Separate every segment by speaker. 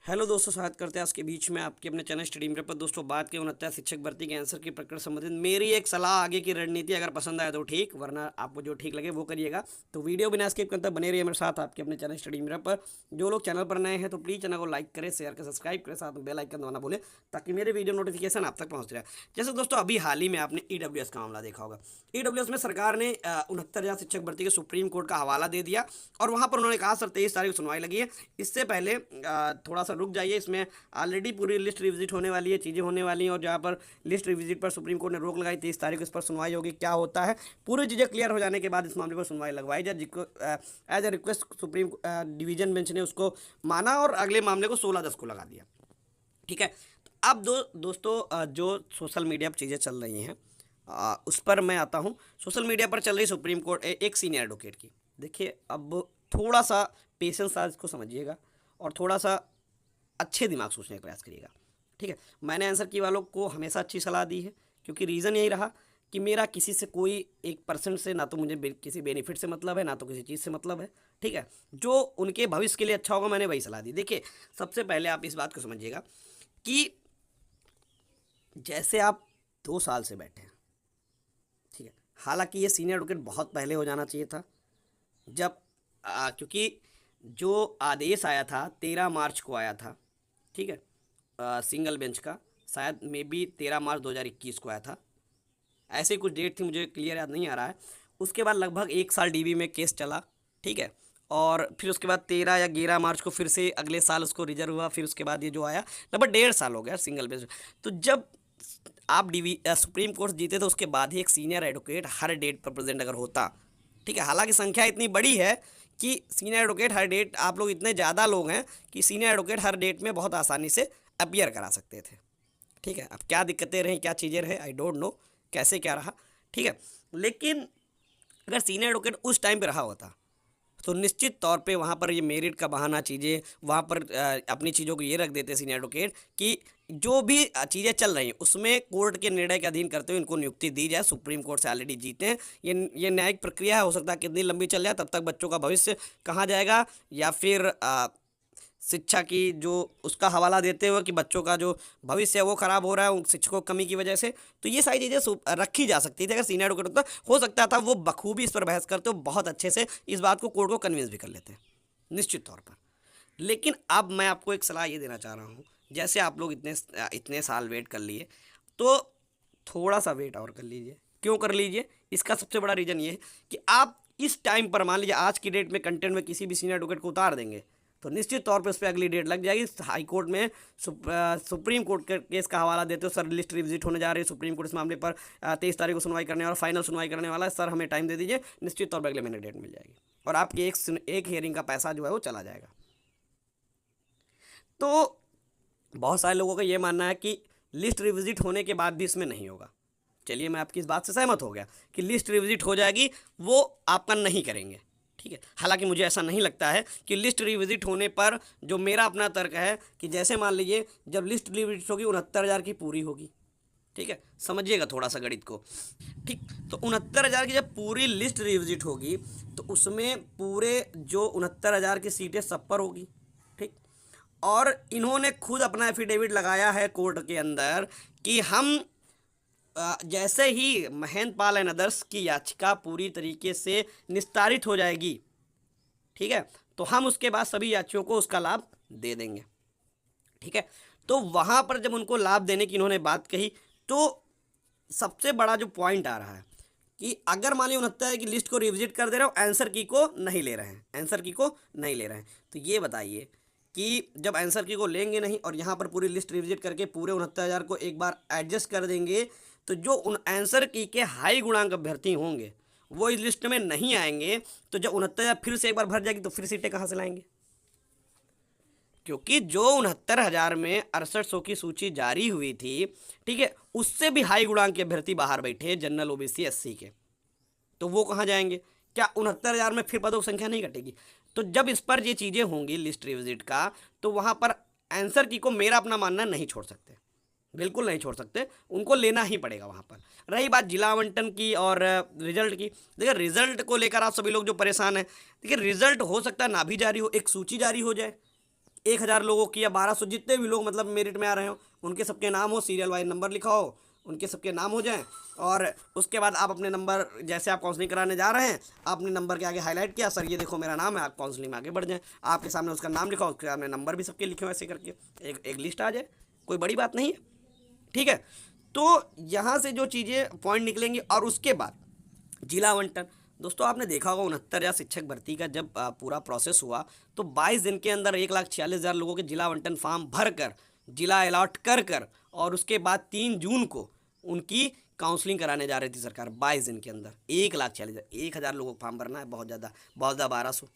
Speaker 1: Hello दोस्तों, स्वागत करते हैं आज के बीच में आपके अपने चैनल स्टडी मेरे पर। दोस्तों, बात के 69 शिक्षक भर्ती के आंसर की प्रकरण संबंधित मेरी एक सलाह आगे की रणनीति, अगर पसंद आए तो ठीक, वरना आपको जो ठीक लगे वो करिएगा। तो वीडियो बिना स्किप करते बने रहिए मेरे साथ आपके अपने चैनल स्टडी मेरे पर। जो लोग चैनल पर नए हैं तो प्लीज़ चैनल को लाइक करें, शेयर करें, सब्सक्राइब करें, साथ में बेल आइकन दबाना भूलें ताकि मेरे वीडियो नोटिफिकेशन आप तक पहुँच जाए। जैसे दोस्तों अभी हाल ही में आपने ईडब्ल्यूएस का मामला देखा होगा। ईडब्ल्यूएस में सरकार ने 69,000 शिक्षक भर्ती के सुप्रीम कोर्ट का हवाला दे दिया और वहाँ पर उन्होंने कहा सर 23 तारीख को सुनवाई लगी है, इससे पहले थोड़ा सा रुक जाइए, इसमें ऑलरेडी पूरी लिस्ट रिविजिट होने वाली है, चीज़ें होने वाली हैं। और जहाँ पर लिस्ट रिविजिट पर सुप्रीम कोर्ट ने रोक लगाई, 23 तारीख को इस पर सुनवाई होगी, क्या होता है पूरी चीज़ें क्लियर हो जाने के बाद इस मामले पर सुनवाई लगवाई जाए, जिसको as a request supreme division bench ने उसको माना और अगले मामले को 16/10 को लगा दिया। ठीक है, तो अब दोस्तों जो सोशल मीडिया पर चीज़ें चल रही हैं उस पर मैं आता हूँ। सोशल मीडिया पर चल रही सुप्रीम कोर्ट एक सीनियर एडवोकेट की, देखिए अब थोड़ा सा पेशेंस आज इसको समझिएगा और थोड़ा सा अच्छे दिमाग सोचने का प्रयास करिएगा। ठीक है, मैंने आंसर की वालों को हमेशा अच्छी सलाह दी है, क्योंकि रीज़न यही रहा कि मेरा किसी से कोई 1% से ना तो मुझे किसी बेनिफिट से मतलब है, ना तो किसी चीज़ से मतलब है। ठीक है, जो उनके भविष्य के लिए अच्छा होगा मैंने वही सलाह दी। देखिए, सबसे पहले आप इस बात को समझिएगा कि जैसे आप 2 साल से बैठे हैं, ठीक है, हालांकि ये सीनियर एडवोकेट बहुत पहले हो जाना चाहिए था, जब क्योंकि जो आदेश आया था 13 मार्च को आया था। ठीक है, सिंगल बेंच का शायद मे बी 13 मार्च 2021 को आया था, ऐसे कुछ डेट थी, मुझे क्लियर याद नहीं आ रहा है। उसके बाद लगभग 1 साल डीबी में केस चला। ठीक है, और फिर उसके बाद 13 या 11 मार्च को फिर से अगले साल उसको रिजर्व हुआ, फिर उसके बाद ये जो आया लगभग 1.5 साल हो गया सिंगल बेंच। तो जब आप सुप्रीम कोर्ट जीते तो उसके बाद ही एक सीनियर एडवोकेट हर डेट पर प्रेजेंट अगर होता। ठीक है, हालांकि संख्या इतनी बड़ी है कि सीनियर एडवोकेट हर डेट, आप लोग इतने ज़्यादा लोग हैं कि सीनियर एडवोकेट हर डेट में बहुत आसानी से अपीयर करा सकते थे। ठीक है, अब क्या दिक्कतें रहीं, क्या चीज़ें रहे, आई डोंट नो कैसे क्या रहा। ठीक है, लेकिन अगर सीनियर एडवोकेट उस टाइम पे रहा होता तो निश्चित तौर पे वहाँ पर ये मेरिट का बहाना चीज़ें, वहाँ पर अपनी चीज़ों को ये रख देते सीनियर एडवोकेट कि जो भी चीज़ें चल रही हैं उसमें कोर्ट के निर्णय के अधीन करते हुए इनको नियुक्ति दी जाए। सुप्रीम कोर्ट से ऑलरेडी जीते हैं, ये न्यायिक प्रक्रिया है, हो सकता है कितनी लंबी चल जाए, तब तक बच्चों का भविष्य कहाँ जाएगा, या फिर शिक्षा की जो उसका हवाला देते हुए कि बच्चों का जो भविष्य है वो ख़राब हो रहा है उन शिक्षकों की कमी की वजह से। तो ये सारी चीज़ें रखी जा सकती थी अगर सीनियर एडवोकेट होता, हो सकता था वो बखूबी इस पर बहस करते हो, बहुत अच्छे से इस बात को कोर्ट को कन्विंस भी कर लेते हैं निश्चित तौर पर। लेकिन अब मैं आपको एक सलाह ये देना चाह रहा हूँ, जैसे आप लोग इतने साल वेट कर लिए, तो थोड़ा सा वेट और कर लीजिए। क्यों कर लीजिए, इसका सबसे बड़ा रीज़न ये है कि आप इस टाइम पर, मान लीजिए आज की डेट में कंटेंट में किसी भी सीनियर एडवोकेट को उतार देंगे तो निश्चित तौर पे उस पर अगली डेट लग जाएगी। हाई कोर्ट में सुप्रीम कोर्ट के केस का हवाला देते हो, सर लिस्ट रिविजिट होने जा रही है, सुप्रीम कोर्ट इस मामले पर 23 तारीख को सुनवाई करने वाला, फाइनल सुनवाई करने वाला है, सर हमें टाइम दे दीजिए, निश्चित तौर पर अगले महीने डेट मिल जाएगी और आपकी एक हियरिंग का पैसा जो है वो चला जाएगा। तो बहुत सारे लोगों का ये मानना है कि लिस्ट रिविजिट होने के बाद भी इसमें नहीं होगा। चलिए, मैं आपकी इस बात से सहमत हो गया कि लिस्ट रिविजिट हो जाएगी, वो आपका नहीं करेंगे। ठीक है, हालांकि मुझे ऐसा नहीं लगता है कि लिस्ट रिविजिट होने पर, जो मेरा अपना तर्क है कि जैसे मान लीजिए जब लिस्ट रिविजिट होगी 69,000 की पूरी होगी। ठीक है, समझिएगा थोड़ा सा गणित को। ठीक, तो 69,000 की जब पूरी लिस्ट रिविजिट होगी तो उसमें पूरे जो 69,000 की सीटें सब पर होगी। ठीक, और इन्होंने खुद अपना एफिडेविट लगाया है कोर्ट के अंदर कि हम जैसे ही महेंद्र पाल एंड अदर्स की याचिका पूरी तरीके से निस्तारित हो जाएगी, ठीक है, तो हम उसके बाद सभी याचियों को उसका लाभ दे देंगे। ठीक है, तो वहाँ पर जब उनको लाभ देने की इन्होंने बात कही तो सबसे बड़ा जो पॉइंट आ रहा है कि अगर मान लीजिए 69 की लिस्ट को रिविजिट कर दे रहे हो, आंसर की को नहीं ले रहे हैं, आंसर की को नहीं ले रहे हैं, तो ये बताइए कि जब आंसर की को लेंगे नहीं और यहाँ पर पूरी लिस्ट रिविजिट करके पूरे 69,000 को एक बार एडजस्ट कर देंगे, तो जो उन आंसर की के हाई गुणांक अभ्यर्थी होंगे वो इस लिस्ट में नहीं आएंगे। तो जब 69,000 फिर से एक बार भर जाएगी तो फिर सीटें कहाँ से लाएंगे, क्योंकि जो 69,000 में 6800 की सूची जारी हुई थी, ठीक है, उससे भी हाई गुणांक के अभ्यर्थी बाहर बैठे जनरल ओबीसी एससी के, तो वो कहाँ जाएंगे? क्या 69,000 में फिर पदों की संख्या नहीं घटेगी? तो जब इस पर ये चीज़ें होंगी लिस्ट रिविजिट का, तो वहाँ पर आंसर की को मेरा अपना मानना नहीं छोड़ सकते, बिल्कुल नहीं छोड़ सकते, उनको लेना ही पड़ेगा वहाँ पर। रही बात जिला आवंटन की और रिजल्ट की, देखिए रिजल्ट को लेकर आप सभी लोग जो परेशान हैं, देखिए रिजल्ट हो सकता है ना भी जारी हो, एक सूची जारी हो जाए, 1000 लोगों की या 1200, जितने भी लोग मतलब मेरिट में आ रहे हो उनके सबके नाम हो, सीरियल वाइज नंबर लिखा हो, उनके सबके नाम हो जाएं। और उसके बाद आप अपने नंबर, जैसे आप काउंसलिंग कराने जा रहे हैं, आपने नंबर के आगे हाईलाइट किया, सर ये देखो मेरा नाम है, आप काउंसलिंग में आगे बढ़ जाएं। आपके सामने उसका नाम लिखा हो, उसके सामने नंबर भी सबके लिखे हो, ऐसे करके एक लिस्ट आ जाए, कोई बड़ी बात नहीं है। ठीक है, तो यहाँ से जो चीज़ें पॉइंट निकलेंगे। और उसके बाद जिला आवंटन, दोस्तों आपने देखा होगा 69,000 शिक्षक भर्ती का जब पूरा प्रोसेस हुआ तो 22 दिन के अंदर 1,46,000 लोगों के जिला आवंटन फॉर्म भर कर, जिला अलॉट कर और उसके बाद 3 जून को उनकी काउंसलिंग कराने जा रही थी सरकार। 22 दिन के अंदर 1,46,000, 1,000 लोगों को फॉर्म भरना है, बहुत ज़्यादा, बहुत ज़्यादा 1200,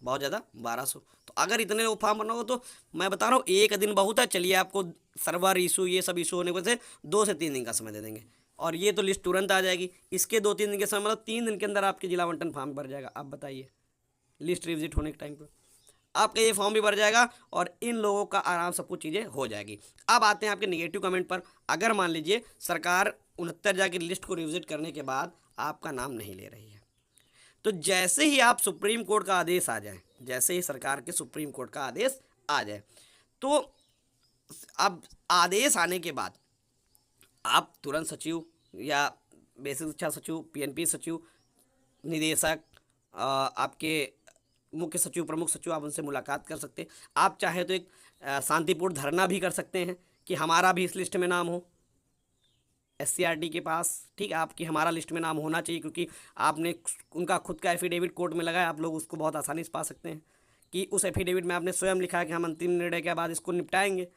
Speaker 1: बहुत ज़्यादा 1200। तो अगर इतने लोग फॉर्म भरना हो तो मैं बता रहा हूँ एक दिन बहुत है। चलिए आपको सर्वर इशू, ये सब इशू होने से 2 से 3 दिन का समय दे देंगे और ये तो लिस्ट तुरंत आ जाएगी। इसके 2-3 दिन के समय, मतलब 3 दिन के अंदर आपके जिला आवंटन फॉर्म भर जाएगा। अब बताइए, लिस्ट रिविजिट होने के टाइम पर आपका ये फॉर्म भी भर जाएगा और इन लोगों का आराम सब कुछ चीज़ें हो जाएगी। अब आते हैं आपके निगेटिव कमेंट पर। अगर मान लीजिए सरकार 69,000 की लिस्ट को रिविजिट करने के बाद आपका नाम नहीं ले रही है, तो जैसे ही आप सुप्रीम कोर्ट का आदेश आ जाए, जैसे ही सरकार के सुप्रीम कोर्ट का आदेश आ जाए, तो अब आदेश आने के बाद आप तुरंत सचिव या बेसिक शिक्षा सचिव, पीएनपी सचिव, निदेशक, आपके मुख्य सचिव, प्रमुख सचिव, आप उनसे मुलाकात कर सकते हैं। आप चाहे तो एक शांतिपूर्ण धरना भी कर सकते हैं कि हमारा भी इस लिस्ट में नाम हो, SCRT के पास। ठीक है, आपकी हमारा लिस्ट में नाम होना चाहिए, क्योंकि आपने उनका खुद का एफिडेविट कोर्ट में लगाया, आप लोग उसको बहुत आसानी से पा सकते हैं कि उस एफिडेविट में आपने स्वयं लिखा है कि हम अंतिम निर्णय के बाद इसको निपटाएंगे।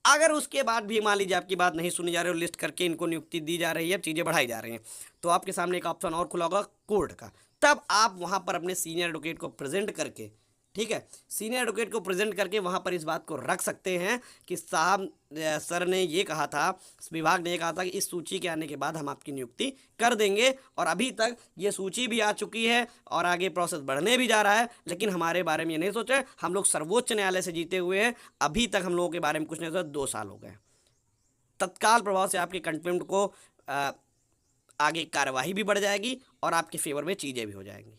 Speaker 1: अगर उसके बाद भी मान लीजिए आपकी बात नहीं सुनी जा रही और लिस्ट करके इनको नियुक्ति दी जा रही है, चीज़ें बढ़ाई जा रही हैं, तो आपके सामने एक ऑप्शन और खुला होगा कोर्ट का। तब आप वहाँ पर अपने सीनियर एडवोकेट को प्रेजेंट करके, ठीक है, सीनियर एडवोकेट को प्रेजेंट करके वहाँ पर इस बात को रख सकते हैं कि साहब, सर ने ये कहा था, विभाग ने ये कहा था कि इस सूची के आने के बाद हम आपकी नियुक्ति कर देंगे और अभी तक ये सूची भी आ चुकी है और आगे प्रोसेस बढ़ने भी जा रहा है, लेकिन हमारे बारे में ये नहीं सोचा। हम लोग सर्वोच्च न्यायालय से जीते हुए हैं, अभी तक हम लोगों के बारे में कुछ नहीं सोचा, 2 साल हो गए। तत्काल प्रभाव से आपके कंटेम्प्ट को आगे कार्यवाही भी बढ़ जाएगी और आपके फेवर में चीज़ें भी हो जाएंगी।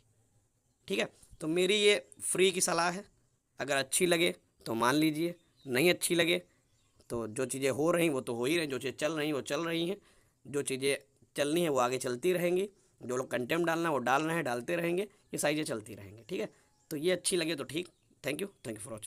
Speaker 1: ठीक है, तो मेरी ये फ्री की सलाह है। अगर अच्छी लगे तो मान लीजिए, नहीं अच्छी लगे तो जो चीज़ें हो रही वो तो हो ही रही, जो चीज़ें चल रही वो चल रही हैं, जो चीज़ें चलनी है वो आगे चलती रहेंगी, जो लोग कंटेम्प्ट डालना है वो डाल रहे हैं, डालते रहेंगे, ये सारी चीज़ें चलती रहेंगी। ठीक है, तो ये अच्छी लगे तो ठीक। Thank you for watching.